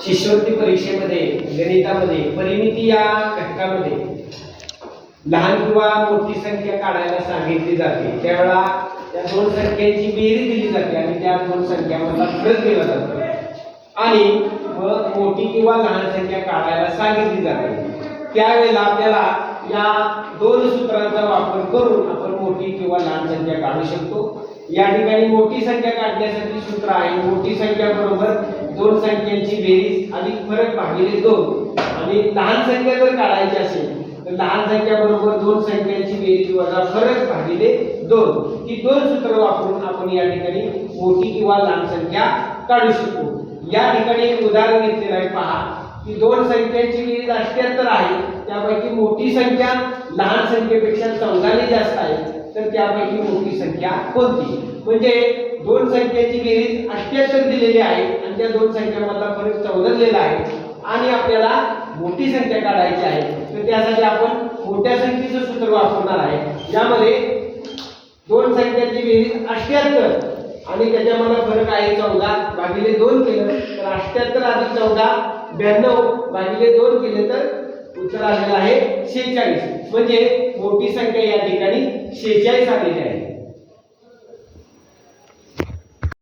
शिष्यवृत्ती परीक्षेमध्ये गणितामध्ये परिमिती या घटकामध्ये लहान किंवा मोठी संख्या काढायला सांगितली जाते त्यावेळेला त्या दोन संख्यांची बेरीज दिली जाते आणि त्या दोन संख्यांमधला फरक दिला जातो आणि मग मोठी किंवा लहान संख्या काढायला सांगितली जाते त्यावेळेला आपल्याला या दोन सूत्रांचा वापर करून आपण मोठी किंवा लहान संख्या काढू शकतो। या ठिकाणी मोठी संख्या काढण्यासाठी सूत्र आहे मोठी संख्या बरोबर दोन संख्यांची बेरीज अधिक फरक भागिले 2 आणि लहान संख्या जर काढायची असेल तर लहान संख्या बरोबर दोन संख्यांची बेरीज वजा फरक भागिले 2 ही दोन सूत्र वापरून आपण या ठिकाणी मोठी किंवा लहान संख्या काढू शकतो। या ठिकाणी एक उदाहरण घेतलेलं आहे पहा की दोन संख्यांची बेरीज 78 आहे त्यापैकी मोठी संख्या लहान संख्येपेक्षा 14 ने जास्त आहे तर त्यापैकी मोठी संख्या कोणती म्हणजे दोन संख्यांची बेरीज 78 दिलेली आहे आणि त्या दोन संख्यांमधला फरक 14 दिलेला आहे आणि आपल्याला मोठी संख्या काढायची आहे तर त्यासाठी आपण मोठ्या संख्येचं सूत्र वापरणार आहे। यामध्ये दोन संख्यांची बेरीज 78 आणि त्याच्यामध्ये फरक आहे 14 भागिले 2 केलं तर 78 अधिक 14 92 भागिले 2 केले तर उत्तर आलेलं आहे 46 म्हणजे मोठी संख्या या ठिकाणी 46 आलेली आहे।